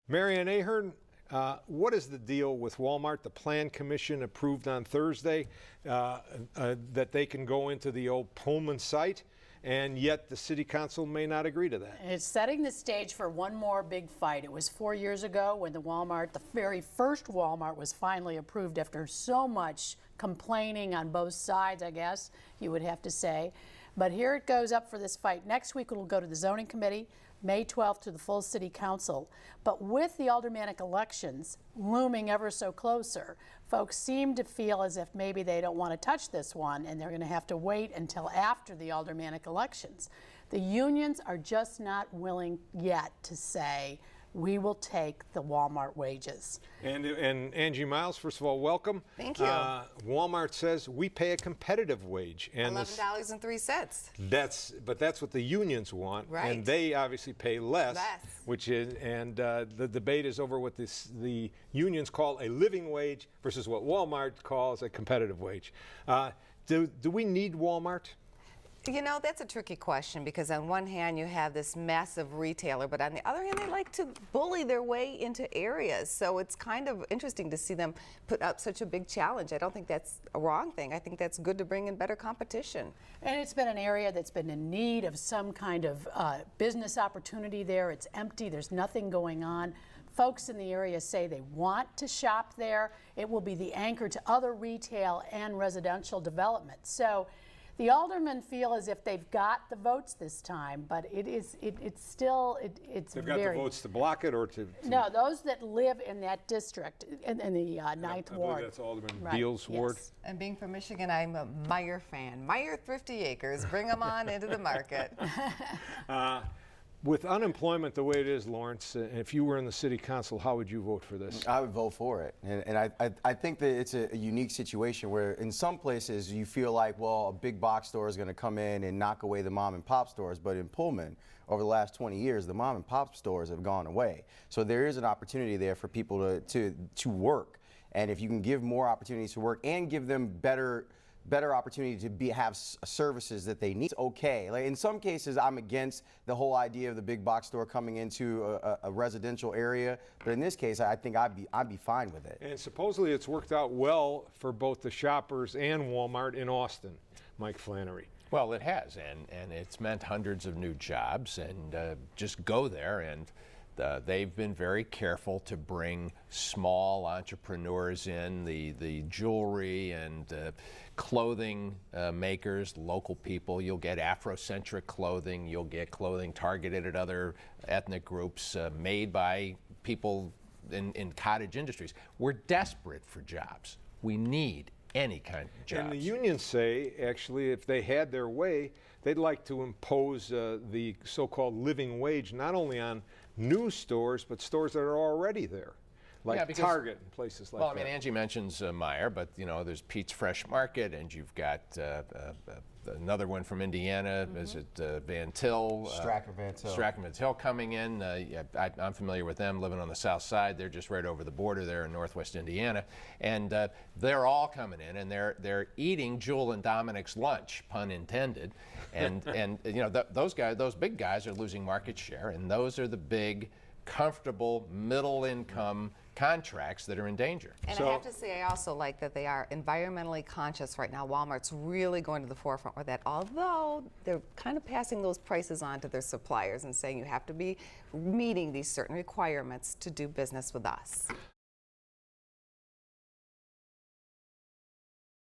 Marianne Ahern, what is the deal with Walmart? The Plan Commission approved on Thursday that they can go into the old Pullman site, and yet the City Council may not agree to that. It's setting the stage for one more big fight. It was 4 years ago when the very first Walmart was finally approved after so much complaining on both sides, I guess you would have to say. But here it goes up for this fight. Next week it will go to the Zoning Committee, May 12th to the full City Council. But with the aldermanic elections looming ever so closer, folks seem to feel as if maybe they don't want to touch this one and they're going to have to wait until after the aldermanic elections. The unions are just not willing yet to say, we will take the Walmart wages. And Angie Miles, first of all, welcome. Thank you. Walmart says we pay a competitive wage. And $11.03. But that's what the unions want, right. And they obviously pay less. Which is, and the debate is over what the unions call a living wage versus what Walmart calls a competitive wage. Do we need Walmart? You know, that's a tricky question because on one hand you have this massive retailer, but on the other hand they like to bully their way into areas. So it's kind of interesting to see them put up such a big challenge. I don't think that's a wrong thing. I think that's good to bring in better competition. And it's been an area that's been in need of some kind of business opportunity there. It's empty. There's nothing going on. Folks in the area say they want to shop there. It will be the anchor to other retail and residential development. So the aldermen feel as if they've got the votes this time, but it's They've got the votes to block it or to... No, those that live in that district, in the 9th Ward. I believe that's Alderman Beal's ward. And being from Michigan, I'm a Meijer fan. Meijer Thrifty Acres, bring them on into the market. With unemployment the way it is, Lawrence, if you were in the City Council, how would you vote for this? I would vote for it. And I think that it's a unique situation where in some places you feel like, well, a big box store is going to come in and knock away the mom and pop stores. But in Pullman, over the last 20 years, the mom and pop stores have gone away. So there is an opportunity there for people to work. And if you can give more opportunities to work and give them better opportunity to have services that they need. It's okay. Like in some cases, I'm against the whole idea of the big box store coming into a residential area, but in this case, I think I'd be fine with it. And supposedly it's worked out well for both the Shoppers and Walmart in Austin. Mike Flannery. Well, it has, and it's meant hundreds of new jobs, and just go there and they've been very careful to bring small entrepreneurs in, the jewelry and clothing makers, local people. You'll get Afrocentric clothing. You'll get clothing targeted at other ethnic groups, made by people in cottage industries. We're desperate for jobs. We need any kind of jobs. And the unions say, actually, if they had their way, they'd like to impose the so-called living wage not only on new stores, but stores that are already there, like Target and places like that. Well, I mean, Angie mentions Meijer, but you know, there's Pete's Fresh Market, and you've got another one from Indiana. Is it Van Til? Stracker Van Til. Stracker Van Til coming in. I'm familiar with them, living on the south side. They're just right over the border there in northwest Indiana, and they're all coming in, and they're eating Jewel and Dominic's lunch, pun intended, and you know, those big guys are losing market share, and those are the big, comfortable, middle-income contracts that are in danger. And I have to say, I also like that they are environmentally conscious right now. Walmart's really going to the forefront with that, although they're kind of passing those prices on to their suppliers and saying you have to be meeting these certain requirements to do business with us.